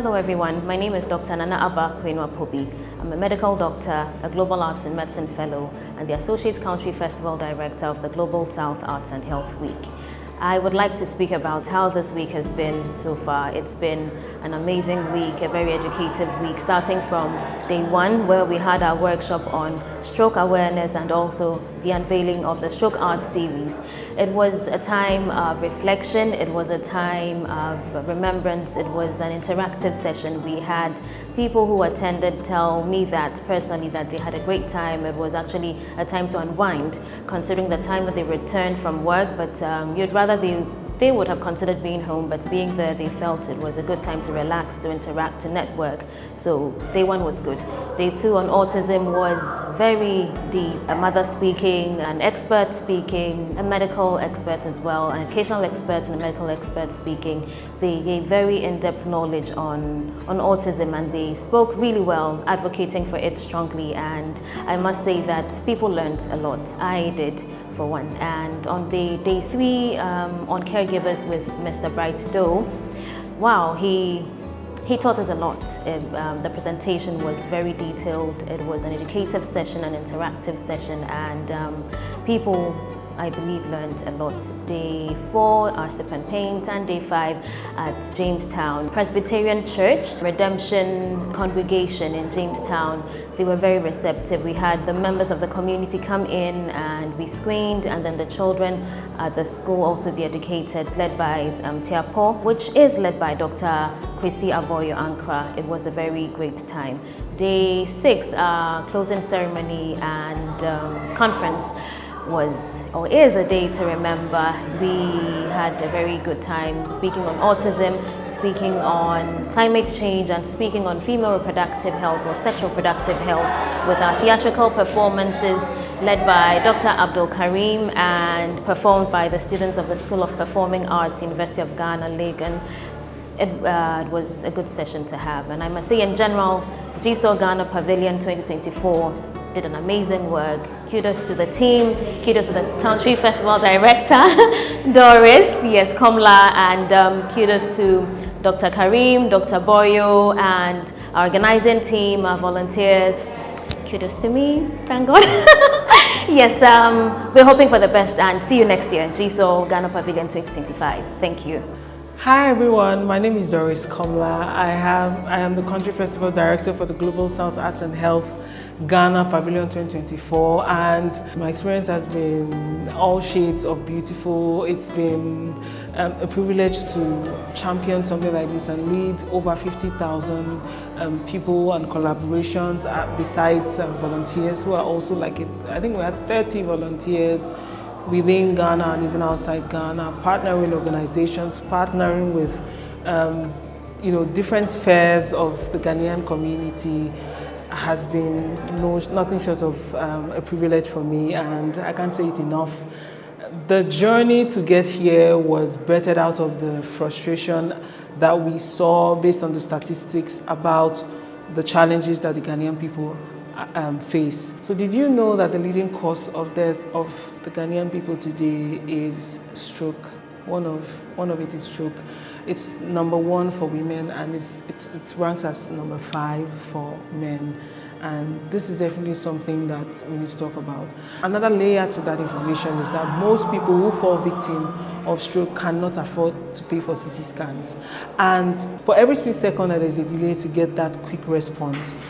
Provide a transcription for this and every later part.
Hello everyone, my name is Dr. Nana Abba Kwenu-Apobi. I'm a medical doctor, a Global Arts and Medicine Fellow, and the Associate Country Festival Director of the Global South Arts and Health Week. I would like to speak about how this week has been so far. It's been an amazing week, a very educative week, starting from day one where we had our workshop on stroke awareness and also the unveiling of the Stroke Arts series. It was a time of reflection, it was a time of remembrance, it was an interactive session. We had people who attended tell me that personally that they had a great time. It was actually a time to unwind, considering the time that they returned from work, but you'd rather they would have considered being home, but being there, they felt it was a good time to relax, to interact, to network. So day one was good. Day two on autism was very deep. A mother speaking, an expert speaking, a medical expert as well, an educational expert and a medical expert speaking. They gave very in-depth knowledge on autism, and they spoke really well, advocating for it strongly. And I must say that people learned a lot. I did, for one. And on the day three, on caregivers with Mr. Bright Doe, wow, he taught us a lot. The presentation was very detailed. It was an educative session, an interactive session, and people, I believe, learned a lot. Day 4, our sip and paint, and day 5 at Jamestown Presbyterian Church, Redemption Congregation in Jamestown. They were very receptive. We had the members of the community come in and we screened, and then the children at the school also be educated, led by Tiapo, which is led by Dr. Kwesi Aboyo Ankra. It was a very great time. Day 6, our closing ceremony and conference was or is a day to remember. We had a very good time speaking on autism, speaking on climate change, and speaking on female reproductive health or sexual reproductive health with our theatrical performances led by Dr. Abdul Karim and performed by the students of the School of Performing Arts, University of Ghana, Legon. It was a good session to have, and I must say in general, GSAHW Pavilion 2024 did an amazing work. Kudos to the team, kudos to the Country Festival Director, Doris, yes, Komla, and kudos to Dr. Karim, Dr. Boyo, and our organizing team, our volunteers. Kudos to me, thank God. Yes, we're hoping for the best, and see you next year, GSAHW Pavilion 2025. Thank you. Hi everyone, my name is Doris Komla. I am the Country Festival Director for the Global South Arts and Health Ghana Pavilion 2024, and my experience has been all shades of beautiful. It's been a privilege to champion something like this and lead over 50,000 people and collaborations besides volunteers who are also I think we had 30 volunteers within Ghana and even outside Ghana, partnering organizations, partnering with different spheres of the Ghanaian community has been nothing short of a privilege for me, and I can't say it enough. The journey to get here was birthed out of the frustration that we saw based on the statistics about the challenges that the Ghanaian people face. So did you know that the leading cause of death of the Ghanaian people today is stroke? One of it is stroke. It's #1 for women, and it ranks as #5 for men. And this is definitely something that we need to talk about. Another layer to that information is that most people who fall victim of stroke cannot afford to pay for CT scans. And for every split second that there's a delay to get that quick response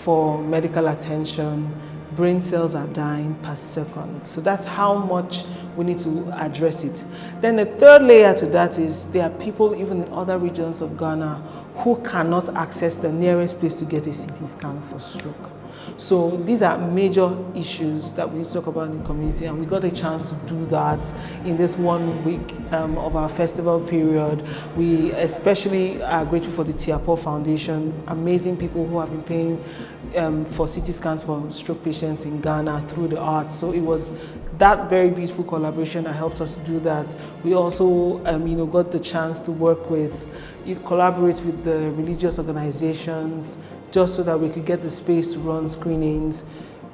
for medical attention, brain cells are dying per second. So that's how much we need to address it. Then the third layer to that is there are people even in other regions of Ghana who cannot access the nearest place to get a CT scan for stroke. So these are major issues that we need to talk about in the community, and we got a chance to do that in this 1 week of our festival period. We especially are grateful for the Tiapo Foundation, amazing people who have been paying for CT scans for stroke patients in Ghana through the arts. So it was that very beautiful collaboration that helped us to do that. We also got the chance to collaborate with the religious organizations, just so that we could get the space to run screenings.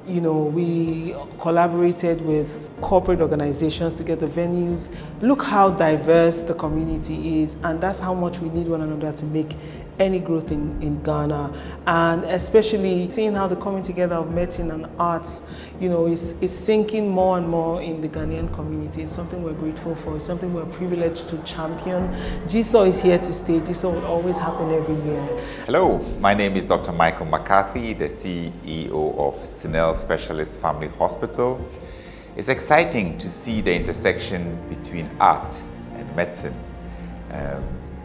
We collaborated with corporate organizations to get the venues. Look how diverse the community is, and that's how much we need one another to make any growth in Ghana, and especially seeing how the coming together of medicine and arts, is sinking more and more in the Ghanaian community. It's something we're grateful for. It's something we're privileged to champion. GSAHW is here to stay. GSAHW will always happen every year. Hello, my name is Dr. Michael McCarthy, the CEO of Sinel Specialist Family Hospital. It's exciting to see the intersection between art and medicine.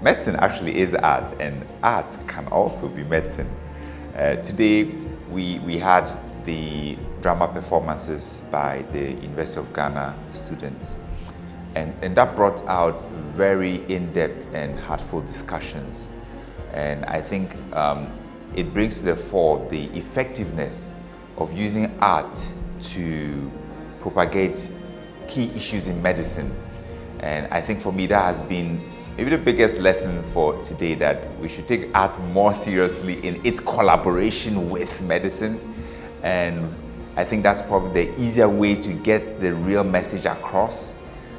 Medicine actually is art, and art can also be medicine. Today, we had the drama performances by the University of Ghana students, and that brought out very in-depth and heartful discussions. And I think it brings to the fore the effectiveness of using art to propagate key issues in medicine. And I think for me that has been maybe the biggest lesson for today, that we should take art more seriously in its collaboration with medicine. And I think that's probably the easier way to get the real message across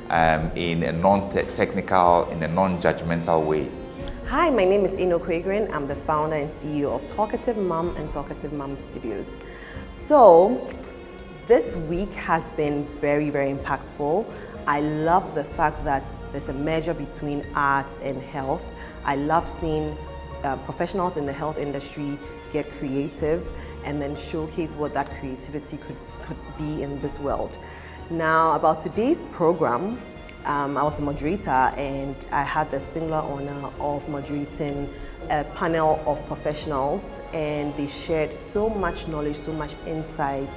in a non-technical, in a non-judgmental way. Hi, my name is Ino Quagrin. I'm the founder and CEO of Talkative Mom and Talkative Mom Studios. So this week has been very, very impactful. I love the fact that there's a merger between arts and health. I love seeing professionals in the health industry get creative and then showcase what that creativity could be in this world. Now, about today's program, I was the moderator, and I had the singular honor of moderating a panel of professionals, and they shared so much knowledge, so much insights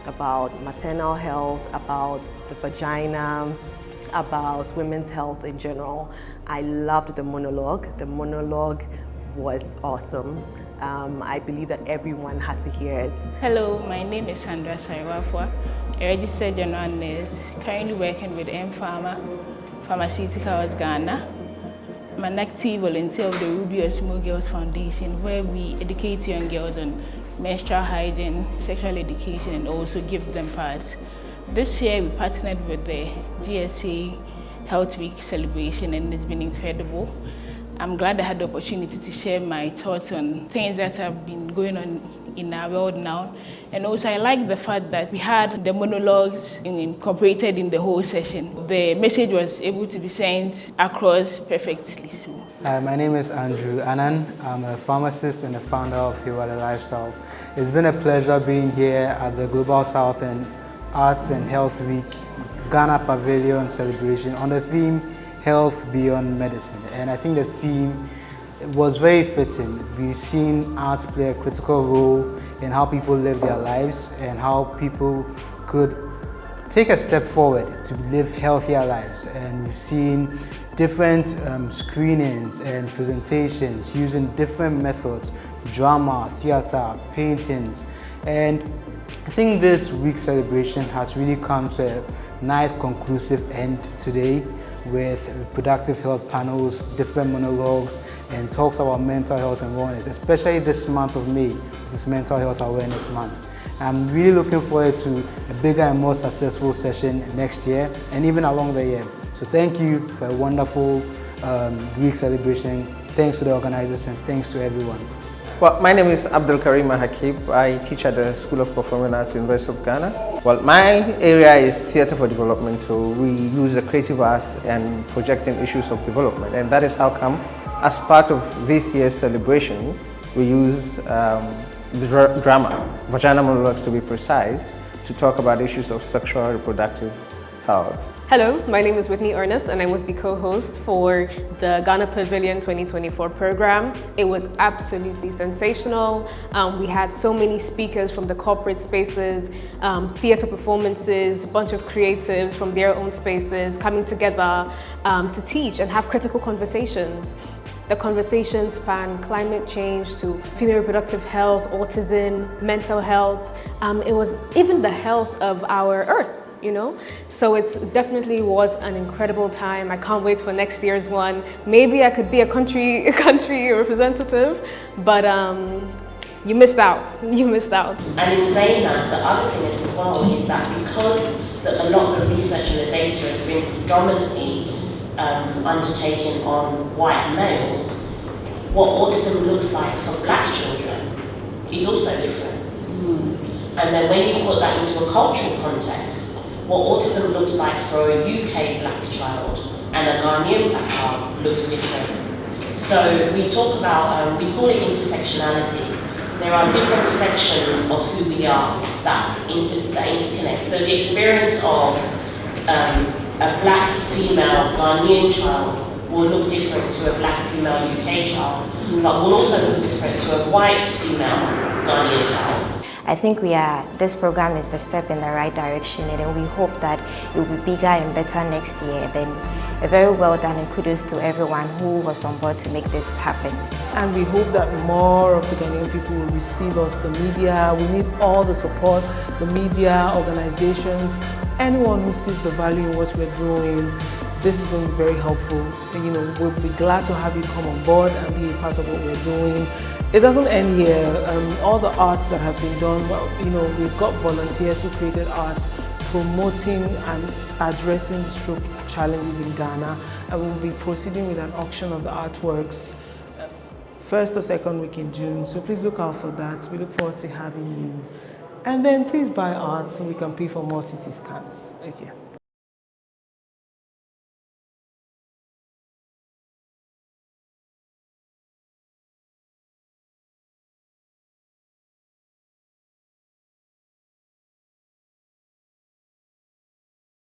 about maternal health, about the vagina, about women's health in general. I loved the monologue. The monologue was awesome. I believe that everyone has to hear it. Hello, my name is Sandra Saiwafwa, a registered general nurse, currently working with M-Pharma Pharmaceuticals Ghana. I'm an active volunteer of the Ruby Osmo Girls Foundation, where we educate young girls on menstrual hygiene, sexual education, and also give them pads. This year we partnered with the GSAHW Week celebration, and it's been incredible. I'm glad I had the opportunity to share my thoughts on things that have been going on in our world now. And also I like the fact that we had the monologues incorporated in the whole session. The message was able to be sent across perfectly. My name is Andrew Annan. I'm a pharmacist and the founder of Hiwala Lifestyle. It's been a pleasure being here at the Global South and Arts and Health Week Ghana Pavilion celebration on the theme Health Beyond Medicine. And I think the theme was very fitting. We've seen arts play a critical role in how people live their lives and how people could take a step forward to live healthier lives. And we've seen different screenings and presentations using different methods, drama, theater, paintings. And I think this week's celebration has really come to a nice conclusive end today, with productive health panels, different monologues, and talks about mental health and wellness, especially this month of May, this Mental Health Awareness Month. I'm really looking forward to a bigger and more successful session next year and even along the year. So thank you for a wonderful week celebration. Thanks to the organizers and thanks to everyone. Well, my name is Abdul Karim Hakib. I teach at the School of Performing Arts, University of Ghana. Well, my area is theatre for development, so we use the creative arts and projecting issues of development, and that is how come, as part of this year's celebration, we use the drama, vagina monologues to be precise, to talk about issues of sexual and reproductive health. Hello, my name is Whitney Ernest, and I was the co-host for the Ghana Pavilion 2024 program. It was absolutely sensational. We had so many speakers from the corporate spaces, theatre performances, a bunch of creatives from their own spaces coming together to teach and have critical conversations. The conversations span climate change to female reproductive health, autism, mental health. It was even the health of our earth. So it definitely was an incredible time. I can't wait for next year's one. Maybe I could be a country representative, but you missed out. You missed out. And in saying that, the other thing as well is that because a lot of the research and the data has been predominantly undertaken on white males, what autism looks like for black children is also different. And then when you put that into a cultural context, what autism looks like for a UK black child and a Ghanaian black child looks different. So we talk about, we call it intersectionality. There are different sections of who we are that interconnect. So the experience of a black female Ghanaian child will look different to a black female UK child, but will also look different to a white female Ghanaian child. I think this program is the step in the right direction, and we hope that it will be bigger and better next year. Then very well done, and kudos to everyone who was on board to make this happen. And we hope that more of the Ghanaian people will receive us, the media. We need all the support, the media, organizations, anyone who sees the value in what we're doing. This is going to be very helpful. You know, we'll be glad to have you come on board and be a part of what we're doing. It doesn't end here. All the arts that has been done, you know, we've got volunteers who created art promoting and addressing the stroke challenges in Ghana, and we'll be proceeding with an auction of the artworks first or second week in June. So please look out for that. We look forward to having you. And then please buy art so we can pay for more CT scans. Okay.